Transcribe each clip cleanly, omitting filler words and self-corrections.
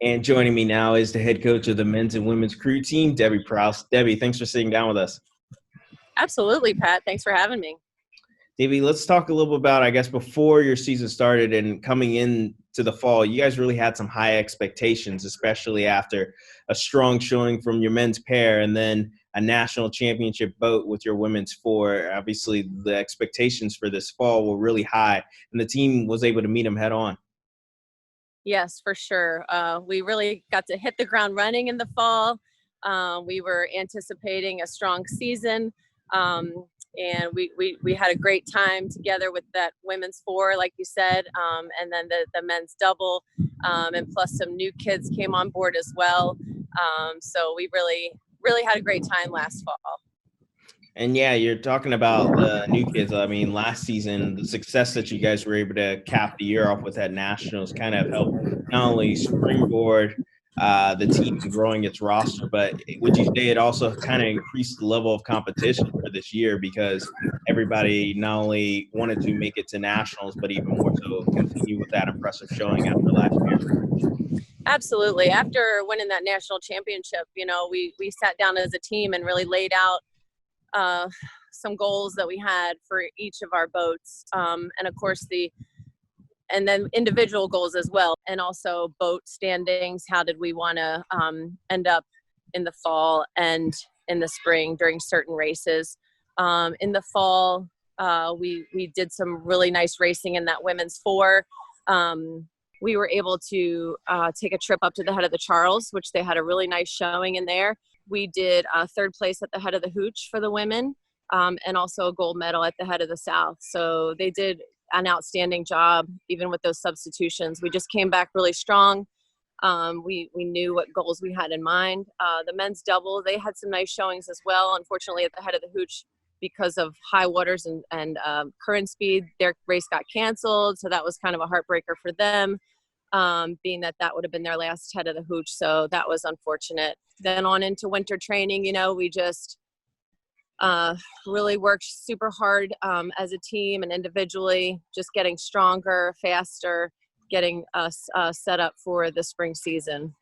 And joining me now is the head coach of the men's and women's crew team, Debbie Prowse. Debbie, thanks for sitting down with us. Absolutely, Pat. Thanks for having me. Debbie, let's talk a little bit about, I guess, before your season started and coming in to the fall, you guys really had some high expectations, especially after a strong showing from your men's pair and then a national championship boat with your women's four. Obviously, the expectations for this fall were really high, and the team was able to meet them head on. Yes, for sure. We really got to hit the ground running in the fall. We were anticipating a strong season, and we had a great time together with that women's four, like you said, and then the men's double, and plus some new kids came on board as well. So we really had a great time last fall. And yeah, you're talking about the new kids. I mean, last season, the success that you guys were able to cap the year off with at Nationals kind of helped not only springboard the team in growing its roster, but would you say it also kind of increased the level of competition for this year because everybody not only wanted to make it to Nationals, but even more so continue with that impressive showing after last year? Absolutely. After winning that national championship, we sat down as a team and really laid out some goals that we had for each of our boats, and of course and then individual goals as well, and also boat standings. How did we want to end up in the fall and in the spring during certain races? In the fall, we did some really nice racing in that women's four. We were able to take a trip up to the head of the Charles, which they had a really nice showing in there. We did third place at the head of the Hooch for the women, and also a gold medal at the head of the South. So they did an outstanding job, even with those substitutions. We just came back really strong. We knew what goals we had in mind. The men's double, they had some nice showings as well. Unfortunately, at the head of the Hooch, because of high waters and current speed, their race got canceled. So that was kind of a heartbreaker for them, being that would have been their last head of the Hooch. So that was unfortunate. Then on into winter training, we just really worked super hard as a team and individually, just getting stronger, faster, getting us set up for the spring season.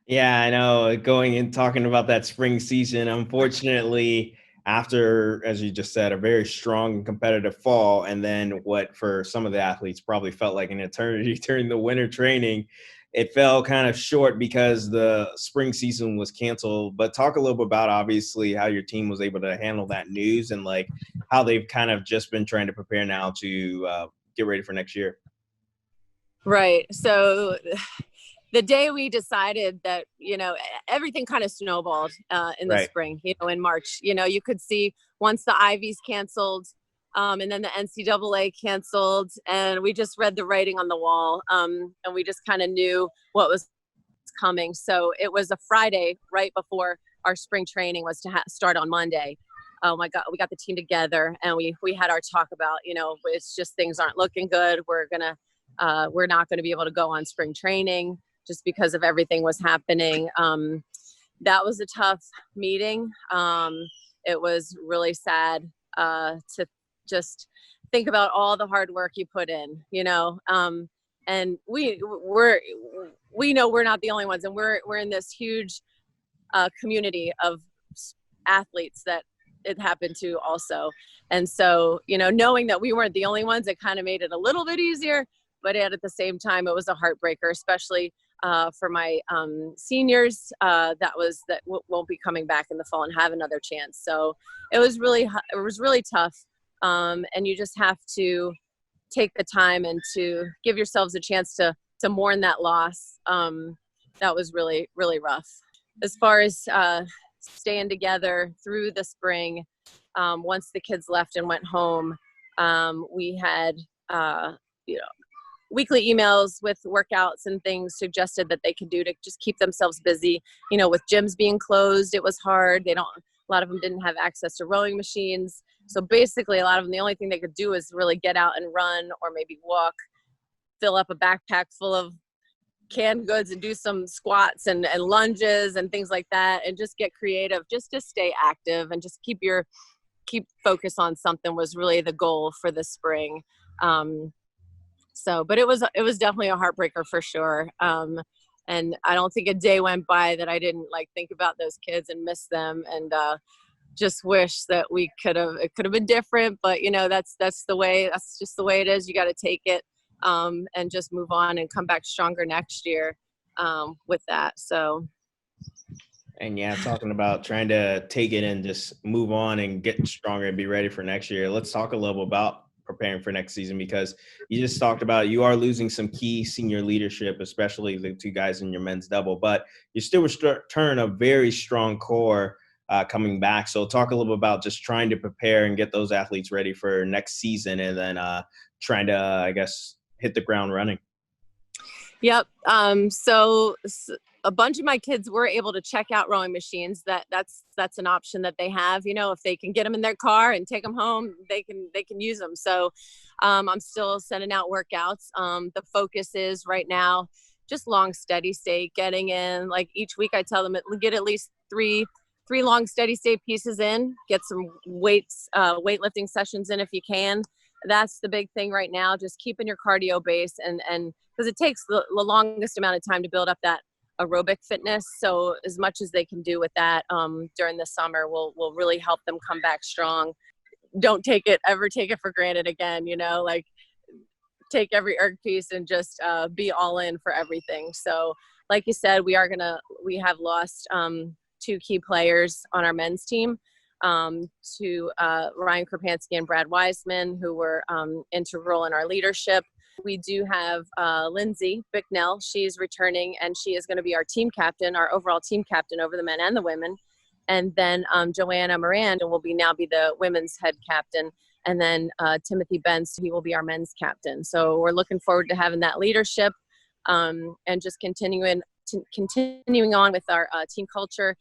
Yeah, I know. Going and talking about that spring season, unfortunately, after, as you just said, a very strong and competitive fall, and then what for some of the athletes probably felt like an eternity during the winter training, it fell kind of short because the spring season was canceled. But talk a little bit about obviously how your team was able to handle that news and like how they've kind of just been trying to prepare now to get ready for next year. Right. So the day we decided that, everything kind of snowballed in the Right. spring, in March. You could see once the Ivies canceled, and then the NCAA canceled, and we just read the writing on the wall, and we just kind of knew what was coming. So it was a Friday right before our spring training was to start on Monday. Oh my God, we got the team together and we had our talk about, it's just things aren't looking good. We're not going to be able to go on spring training just because of everything was happening. That was a tough meeting. It was really sad to just think about all the hard work you put in, and we know we're not the only ones, and we're in this huge community of athletes that it happened to also. And so, knowing that we weren't the only ones, it kind of made it a little bit easier, but at the same time, it was a heartbreaker, especially for my seniors that won't be coming back in the fall and have another chance. So it was really tough. And you just have to take the time and to give yourselves a chance to mourn that loss. That was really, really rough. As far as staying together through the spring, once the kids left and went home, we had, weekly emails with workouts and things suggested that they could do to just keep themselves busy. With gyms being closed, it was hard. A lot of them didn't have access to rowing machines. So basically a lot of them, the only thing they could do is really get out and run or maybe walk, fill up a backpack full of canned goods and do some squats and lunges and things like that, and just get creative, just to stay active and just keep focus on something was really the goal for the spring. But it was definitely a heartbreaker for sure. And I don't think a day went by that I didn't like think about those kids and miss them. And just wish that it could have been different, but that's just the way it is. You got to take it, and just move on and come back stronger next year, with that. So And yeah, talking about trying to take it and just move on and get stronger and be ready for next year. Let's talk a little about preparing for next season, because you just talked about you are losing some key senior leadership, especially the two guys in your men's double, but you still return a very strong core coming back. So talk a little bit about just trying to prepare and get those athletes ready for next season, and then trying to, I guess, hit the ground running. Yep. So a bunch of my kids were able to check out rowing machines. That's an option that they have. If they can get them in their car and take them home, they can use them. So I'm still sending out workouts. The focus is right now just long steady state, getting in. Like each week, I tell them get at least three long steady state pieces in. Get some weightlifting sessions in if you can. That's the big thing right now. Just keeping your cardio base, and because it takes the longest amount of time to build up that aerobic fitness. So as much as they can do with that during the summer will really help them come back strong. Don't ever take it for granted again, like take every erg piece and just be all in for everything. So like you said, we have lost two key players on our men's team, to Ryan Krapansky and Brad Wiseman, who were integral in our leadership. We do have Lindsay Bicknell. She's returning, and she is going to be our team captain, our overall team captain over the men and the women. And then Joanna Miranda will now be the women's head captain. And then Timothy Benz, he will be our men's captain. So we're looking forward to having that leadership, and just continuing on with our team culture,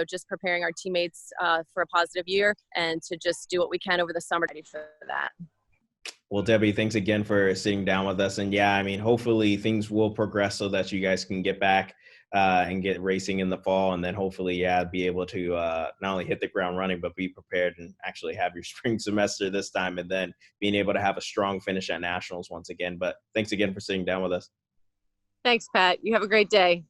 just preparing our teammates for a positive year, and to just do what we can over the summer ready for that. Well, Debbie, thanks again for sitting down with us. And yeah, I mean, hopefully things will progress so that you guys can get back and get racing in the fall, and then hopefully, be able to not only hit the ground running, but be prepared and actually have your spring semester this time, and then being able to have a strong finish at nationals once again. But thanks again for sitting down with us. Thanks, Pat. You have a great day.